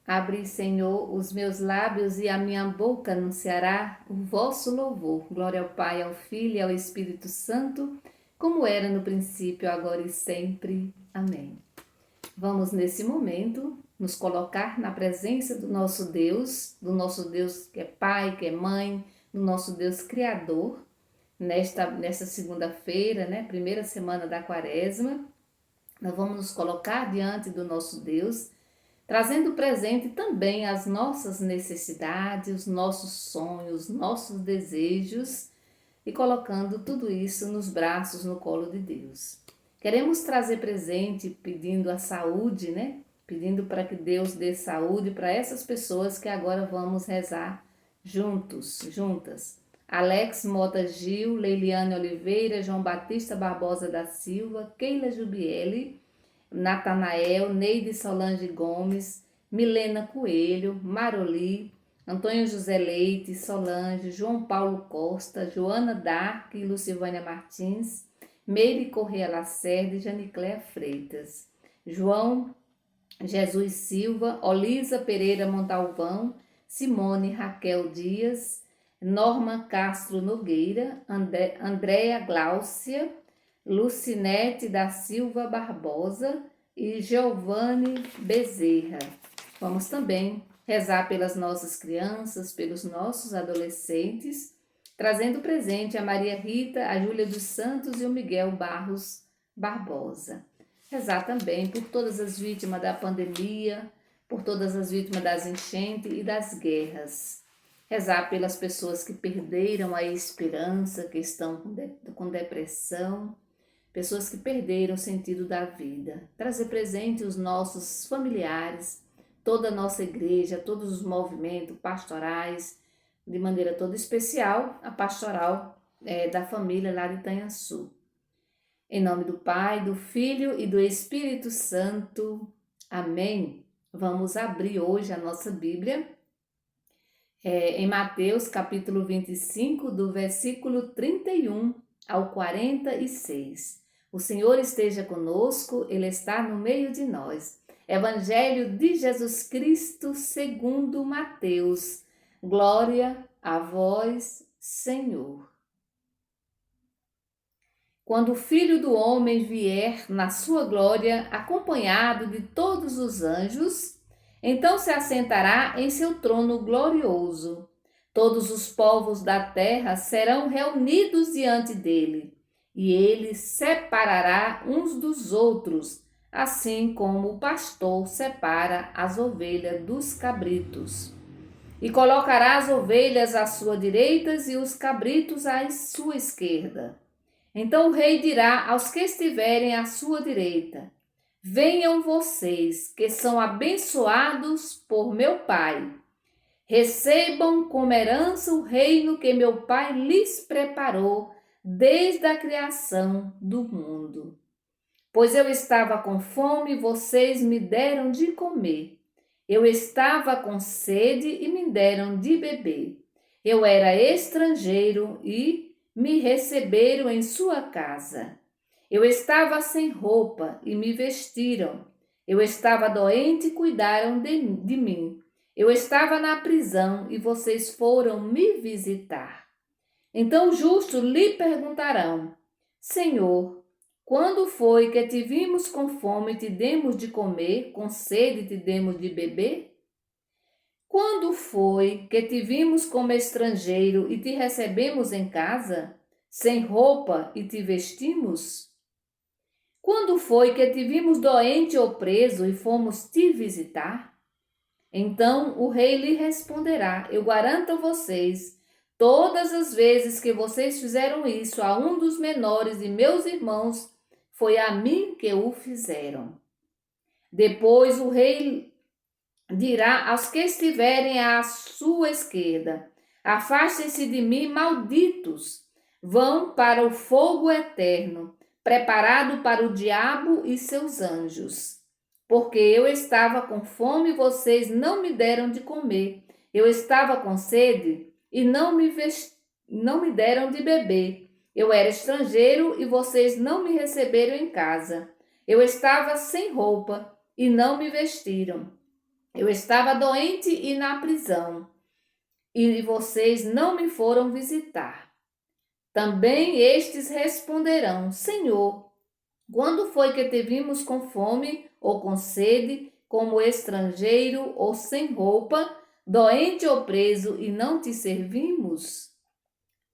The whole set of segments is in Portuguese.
Abri, Senhor, os meus lábios e a minha boca anunciará o vosso louvor. Glória ao Pai, ao Filho e ao Espírito Santo, como era no princípio, agora e sempre. Amém. Vamos, nesse momento, nos colocar na presença do nosso Deus que é Pai, que é Mãe, do nosso Deus Criador, nesta segunda-feira, né, primeira semana da Quaresma. Nós vamos nos colocar diante do nosso Deus, trazendo presente também as nossas necessidades, os nossos sonhos, nossos desejos e colocando tudo isso nos braços, no colo de Deus. Queremos trazer presente pedindo a saúde, né? Pedindo para que Deus dê saúde para essas pessoas que agora vamos rezar juntas. Alex Mota Gil, Leiliane Oliveira, João Batista Barbosa da Silva, Keila Jubiele, Natanael, Neide Solange Gomes, Milena Coelho, Maroli, Antônio José Leite, Solange, João Paulo Costa, Joana Dark e Lucivânia Martins, Meire Correia Lacerda e Janicléa Freitas, João Jesus Silva, Olisa Pereira Montalvão, Simone Raquel Dias, Norma Castro Nogueira, Andréa Gláucia, Lucinete da Silva Barbosa e Giovanni Bezerra. Vamos também rezar pelas nossas crianças, pelos nossos adolescentes, trazendo presente a Maria Rita, a Júlia dos Santos e o Miguel Barros Barbosa. Rezar também por todas as vítimas da pandemia, por todas as vítimas das enchentes e das guerras. Rezar pelas pessoas que perderam a esperança, que estão com depressão, pessoas que perderam o sentido da vida. Trazer presente os nossos familiares, toda a nossa igreja, todos os movimentos pastorais, de maneira toda especial, a pastoral da família lá de Itanhaçu. Em nome do Pai, do Filho e do Espírito Santo. Amém. Vamos abrir hoje a nossa Bíblia em Mateus capítulo 25, do versículo 31 ao 46. O Senhor esteja conosco, Ele está no meio de nós. Evangelho de Jesus Cristo segundo Mateus. Glória a vós, Senhor. Quando o Filho do Homem vier na sua glória, acompanhado de todos os anjos, então se assentará em seu trono glorioso. Todos os povos da terra serão reunidos diante dele, e ele separará uns dos outros, assim como o pastor separa as ovelhas dos cabritos. E colocará as ovelhas à sua direita e os cabritos à sua esquerda. Então o rei dirá aos que estiverem à sua direita: venham vocês, que são abençoados por meu Pai. Recebam como herança o reino que meu Pai lhes preparou desde a criação do mundo. Pois eu estava com fome e vocês me deram de comer. Eu estava com sede e me deram de beber. Eu era estrangeiro e me receberam em sua casa. Eu estava sem roupa e me vestiram. Eu estava doente e cuidaram de mim. Eu estava na prisão e vocês foram me visitar. Então os justos lhe perguntarão: Senhor, quando foi que te vimos com fome e te demos de comer, com sede e te demos de beber? Quando foi que te vimos como estrangeiro e te recebemos em casa, sem roupa e te vestimos? Quando foi que te vimos doente ou preso e fomos te visitar? Então o rei lhe responderá: eu garanto a vocês, todas as vezes que vocês fizeram isso a um dos menores de meus irmãos, foi a mim que o fizeram. Depois o rei dirá aos que estiverem à sua esquerda: afastem-se de mim, malditos, vão para o fogo eterno, preparado para o diabo e seus anjos. Porque eu estava com fome e vocês não me deram de comer. Eu estava com sede e não me deram de beber. Eu era estrangeiro e vocês não me receberam em casa. Eu estava sem roupa e não me vestiram. Eu estava doente e na prisão, e vocês não me foram visitar. Também estes responderão: Senhor, quando foi que te vimos com fome ou com sede, como estrangeiro ou sem roupa, doente ou preso, e não te servimos?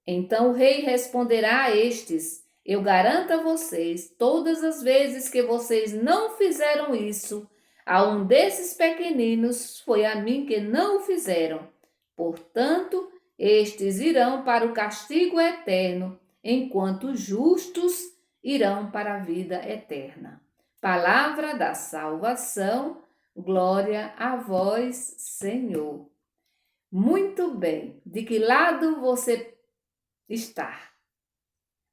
Então o rei responderá a estes: Eu garanto a vocês, todas as vezes que vocês não fizeram isso, a um desses pequeninos, foi a mim que não o fizeram. Portanto, estes irão para o castigo eterno, enquanto os justos irão para a vida eterna. Palavra da salvação, glória a vós, Senhor. Muito bem, de que lado você está?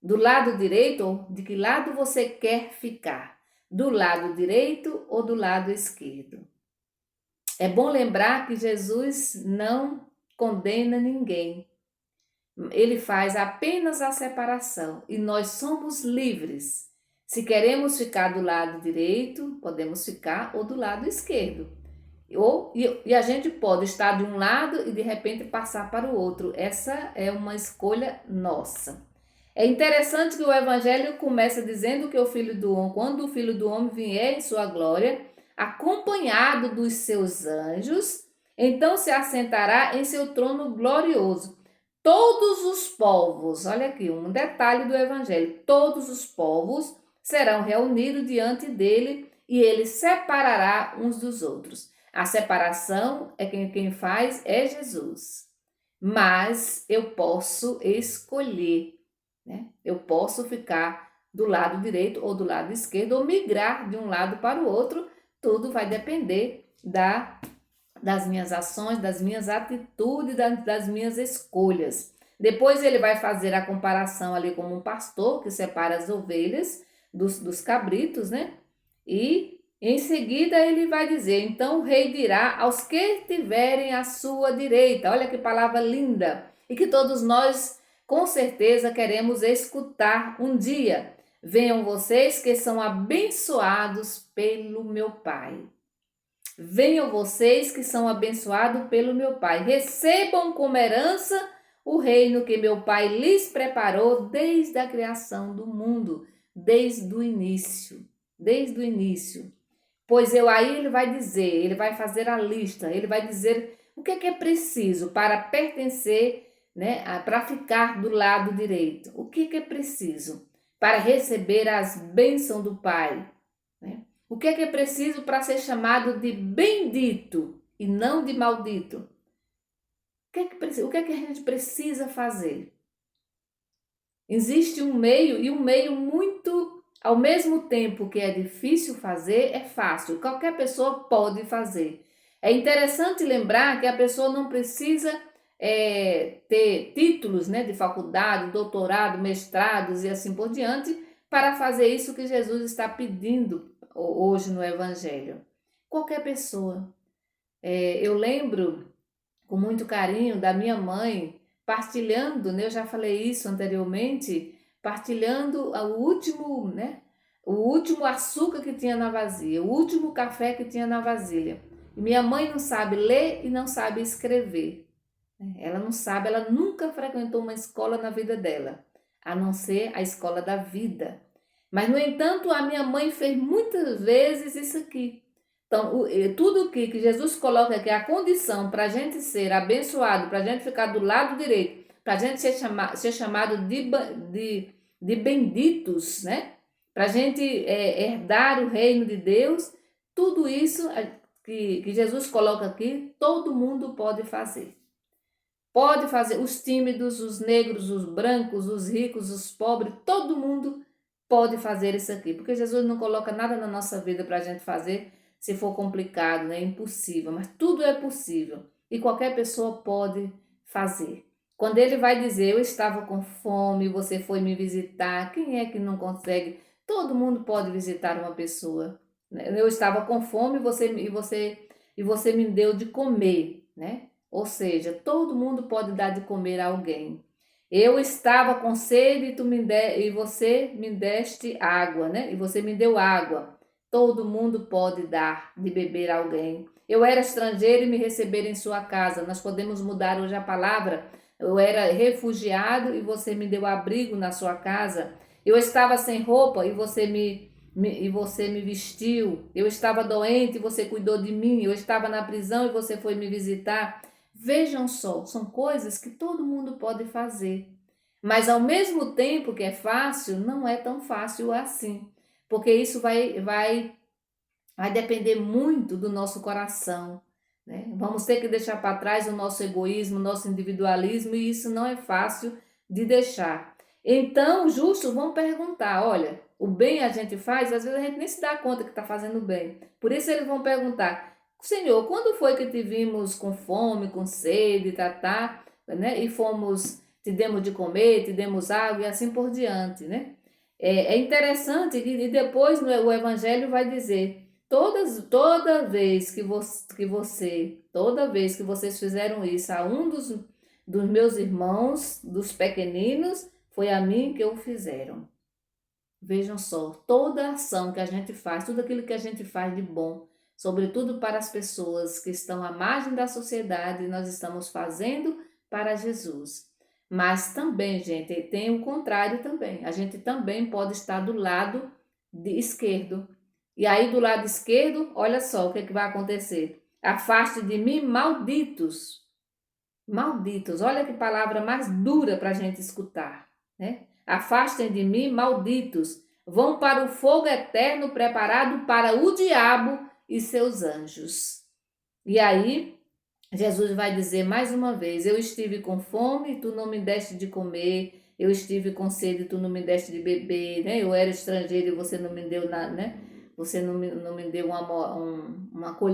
Do lado direito, ou de que lado você quer ficar? Do lado direito ou do lado esquerdo? É bom lembrar que Jesus não condena ninguém. Ele faz apenas a separação e nós somos livres. Se queremos ficar do lado direito, podemos ficar ou do lado esquerdo. E a gente pode estar de um lado e de repente passar para o outro. Essa é uma escolha nossa. É interessante que o Evangelho começa dizendo que o Filho do Homem, quando o Filho do Homem vier em sua glória, acompanhado dos seus anjos, então se assentará em seu trono glorioso. Todos os povos, olha aqui um detalhe do Evangelho, todos os povos serão reunidos diante dele e ele separará uns dos outros. A separação é quem faz é Jesus. Mas eu posso escolher, né? Eu posso ficar do lado direito ou do lado esquerdo ou migrar de um lado para o outro. Tudo vai depender das minhas ações, das minhas atitudes, das minhas escolhas. Depois ele vai fazer a comparação ali como um pastor que separa as ovelhas dos cabritos, né? E em seguida ele vai dizer: então o rei dirá aos que tiverem à sua direita. Olha que palavra linda! E que todos nós, com certeza, queremos escutar um dia. Venham vocês que são abençoados pelo meu Pai. Venham vocês que são abençoados pelo meu Pai. Recebam como herança o reino que meu Pai lhes preparou desde a criação do mundo, desde o início. Desde o início. Pois aí ele vai dizer, ele vai fazer a lista, ele vai dizer o que é preciso para pertencer, né, para ficar do lado direito. O que é preciso para receber as bênçãos do Pai, né? O que é preciso para ser chamado de bendito e não de maldito? O que é que a gente precisa fazer? Existe um meio e um meio muito, ao mesmo tempo que é difícil fazer, é fácil. Qualquer pessoa pode fazer. É interessante lembrar que a pessoa não precisa ter títulos, né, de faculdade, doutorado, mestrados e assim por diante para fazer isso que Jesus está pedindo hoje no Evangelho. Qualquer pessoa. Eu lembro com muito carinho da minha mãe partilhando, né? Eu já falei isso anteriormente, partilhando o último, né? O último açúcar que tinha na vasilha, o último café que tinha na vasilha. E minha mãe não sabe ler e não sabe escrever. Ela não sabe, ela nunca frequentou uma escola na vida dela, a não ser a escola da vida. Mas, no entanto, a minha mãe fez muitas vezes isso aqui. Então, tudo que Jesus coloca aqui, a condição para a gente ser abençoado, para a gente ficar do lado direito, para a gente ser chamado de benditos, né? Para a gente herdar o reino de Deus, tudo isso que Jesus coloca aqui, todo mundo pode fazer. Pode fazer, os tímidos, os negros, os brancos, os ricos, os pobres, todo mundo pode fazer isso aqui, porque Jesus não coloca nada na nossa vida para a gente fazer se for complicado, né? É impossível, mas tudo é possível e qualquer pessoa pode fazer. Quando ele vai dizer, eu estava com fome, você foi me visitar, quem é que não consegue? Todo mundo pode visitar uma pessoa, né? Eu estava com fome e você me deu de comer, né? Ou seja, todo mundo pode dar de comer a alguém. Eu estava com sede e você me deste água, né? E você me deu água. Todo mundo pode dar de beber a alguém. Eu era estrangeiro e me receberam em sua casa. Nós podemos mudar hoje a palavra. Eu era refugiado e você me deu abrigo na sua casa. Eu estava sem roupa e você me vestiu. Eu estava doente e você cuidou de mim. Eu estava na prisão e você foi me visitar. Vejam só, são coisas que todo mundo pode fazer. Mas ao mesmo tempo que é fácil, não é tão fácil assim. Porque isso vai depender muito do nosso coração, né? Vamos ter que deixar para trás o nosso egoísmo, o nosso individualismo, e isso não é fácil de deixar. Então, os justos vão perguntar: olha, o bem a gente faz, às vezes a gente nem se dá conta que está fazendo bem. Por isso eles vão perguntar: Senhor, quando foi que te vimos com fome, com sede, né? E te demos de comer, te demos água e assim por diante, né? É interessante que depois o Evangelho vai dizer: toda vez que vocês fizeram isso a um dos meus irmãos, dos pequeninos, foi a mim que o fizeram. Vejam só, toda ação que a gente faz, tudo aquilo que a gente faz de bom, sobretudo para as pessoas que estão à margem da sociedade, nós estamos fazendo para Jesus. Mas também, gente, tem o contrário também. A gente também pode estar do lado esquerdo. E aí, do lado esquerdo, olha só o que vai acontecer. Afaste de mim, malditos. Malditos, olha que palavra mais dura para a gente escutar, né? Afastem de mim, malditos. Vão para o fogo eterno preparado para o diabo e seus anjos. E aí, Jesus vai dizer mais uma vez: eu estive com fome e tu não me deste de comer. Eu estive com sede e tu não me deste de beber, né? Eu era estrangeiro e você não me deu nada, né? Você não me deu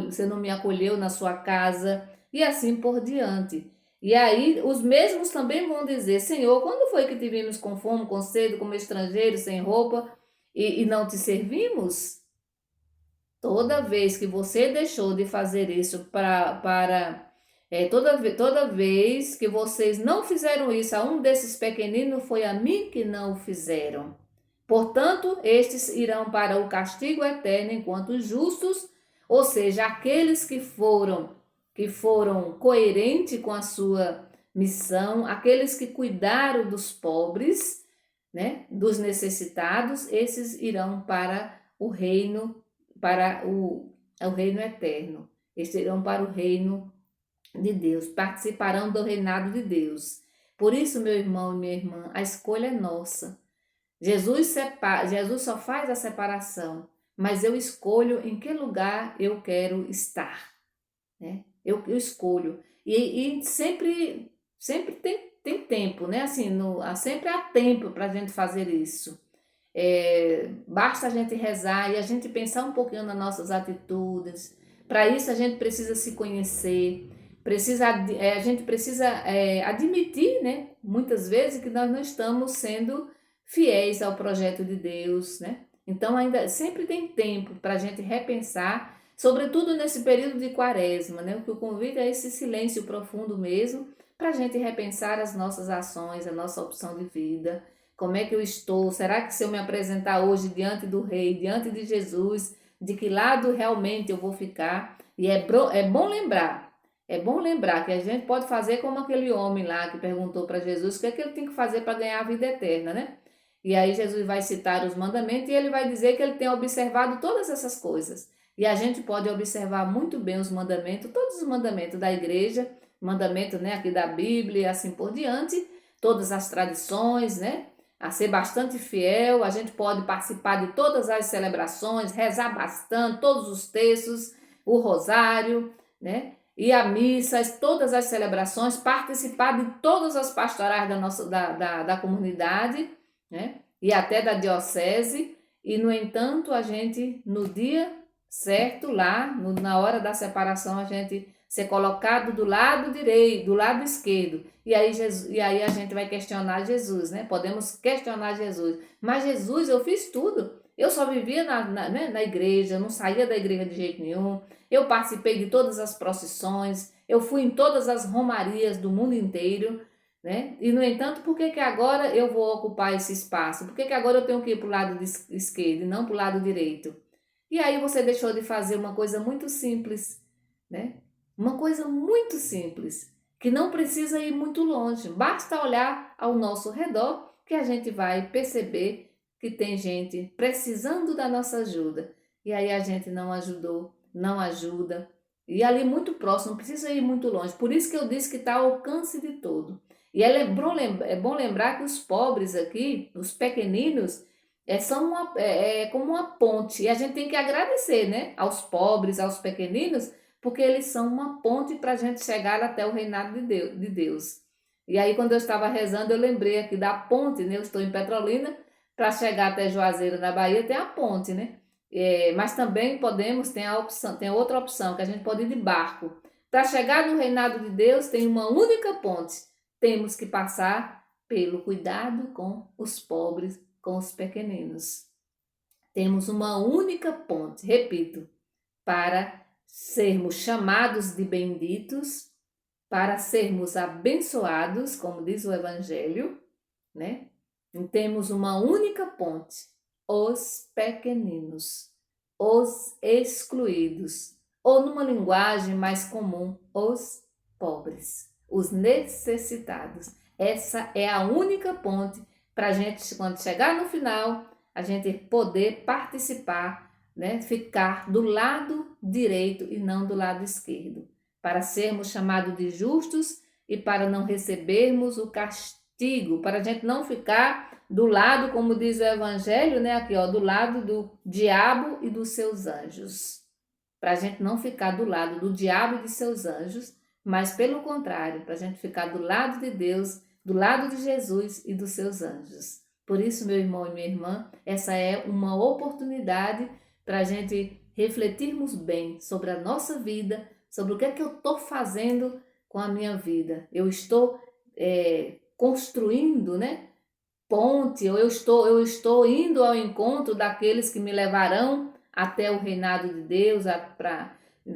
você não me acolheu na sua casa, e assim por diante. E aí, os mesmos também vão dizer: Senhor, quando foi que te vimos com fome, com sede, como estrangeiro, sem roupa, e não te servimos? Toda vez que você deixou de fazer isso toda vez que vocês não fizeram isso a um desses pequeninos, foi a mim que não o fizeram. Portanto, estes irão para o castigo eterno, enquanto os justos, ou seja, aqueles que foram coerentes com a sua missão, aqueles que cuidaram dos pobres, né, dos necessitados, esses irão para o reino, o reino eterno. Estes irão para o reino de Deus, participarão do reinado de Deus. Por isso, meu irmão e minha irmã, a escolha é nossa. Jesus só faz a separação, mas eu escolho em que lugar eu quero estar, né? Eu escolho. E sempre tem tempo, né? Assim, sempre há tempo para a gente fazer isso. Basta a gente rezar e a gente pensar um pouquinho nas nossas atitudes. Para isso, a gente precisa se conhecer, a gente precisa admitir, né? Muitas vezes que nós não estamos sendo fiéis ao projeto de Deus, né? Então, ainda sempre tem tempo para a gente repensar, sobretudo nesse período de quaresma, né? O que o convite é esse silêncio profundo mesmo, para a gente repensar as nossas ações, a nossa opção de vida. Como é que eu estou? Será que se eu me apresentar hoje diante do Rei, diante de Jesus, de que lado realmente eu vou ficar? E é bom lembrar que a gente pode fazer como aquele homem lá que perguntou para Jesus o que é que ele tem que fazer para ganhar a vida eterna, né? E aí Jesus vai citar os mandamentos e ele vai dizer que ele tem observado todas essas coisas. E a gente pode observar muito bem os mandamentos, todos os mandamentos da igreja, mandamento, né, aqui da Bíblia e assim por diante, todas as tradições, né? A ser bastante fiel, a gente pode participar de todas as celebrações, rezar bastante, todos os textos, o rosário, né? E a missa, todas as celebrações, participar de todas as pastorais da comunidade, né? E até da diocese, e no entanto a gente no dia certo lá, na hora da separação, a gente ser colocado do lado direito, do lado esquerdo, e aí a gente vai questionar Jesus, né? Podemos questionar Jesus, mas Jesus, eu fiz tudo, eu só vivia na igreja, não saía da igreja de jeito nenhum, eu participei de todas as procissões, eu fui em todas as romarias do mundo inteiro, né? E, no entanto, por que agora eu vou ocupar esse espaço? Por que agora eu tenho que ir para o lado esquerdo e não para o lado direito? E aí você deixou de fazer uma coisa muito simples, né? Uma coisa muito simples, que não precisa ir muito longe, basta olhar ao nosso redor que a gente vai perceber que tem gente precisando da nossa ajuda. E aí a gente não ajudou, não ajuda. E ali muito próximo, não precisa ir muito longe. Por isso que eu disse que está ao alcance de todo. E é bom lembrar que os pobres aqui, os pequeninos, é como uma ponte. E a gente tem que agradecer, né? Aos pobres, aos pequeninos, porque eles são uma ponte para a gente chegar até o reinado de Deus. E aí, quando eu estava rezando, eu lembrei aqui da ponte, né? Eu estou em Petrolina, para chegar até Juazeiro, na Bahia, tem a ponte, né? Mas também podemos, tem a opção, tem outra opção, que a gente pode ir de barco. Para chegar no reinado de Deus, tem uma única ponte. Temos que passar pelo cuidado com os pobres, com os pequeninos. Temos uma única ponte, repito, para sermos chamados de benditos, para sermos abençoados, como diz o Evangelho, né? E temos uma única ponte, os pequeninos, os excluídos, ou numa linguagem mais comum, os pobres, os necessitados. Essa é a única ponte para a gente, quando chegar no final, a gente poder participar, né? Ficar do lado direito e não do lado esquerdo, para sermos chamados de justos e para não recebermos o castigo, para a gente não ficar do lado, como diz o Evangelho, né? Aqui, ó, do lado do diabo e dos seus anjos. Para a gente não ficar do lado do diabo e de seus anjos, mas pelo contrário, para a gente ficar do lado de Deus, do lado de Jesus e dos seus anjos. Por isso, meu irmão e minha irmã, essa é uma oportunidade para a gente refletirmos bem sobre a nossa vida, sobre o que é que eu estou fazendo com a minha vida. Eu estou construindo, né, ponte, ou eu estou indo ao encontro daqueles que me levarão até o reinado de Deus,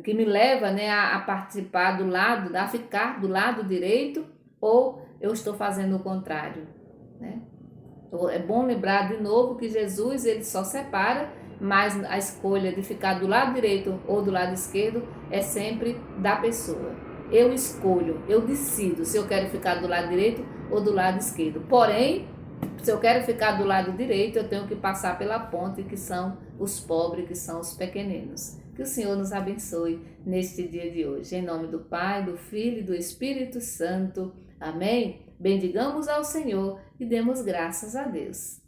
que me leva, né, a participar do lado, a ficar do lado direito, ou eu estou fazendo o contrário, né? Então, é bom lembrar de novo que Jesus ele só separa, mas a escolha de ficar do lado direito ou do lado esquerdo é sempre da pessoa. Eu escolho, eu decido se eu quero ficar do lado direito ou do lado esquerdo. Porém, se eu quero ficar do lado direito, eu tenho que passar pela ponte, que são os pobres, que são os pequeninos. Que o Senhor nos abençoe neste dia de hoje. Em nome do Pai, do Filho e do Espírito Santo. Amém? Bendigamos ao Senhor e demos graças a Deus.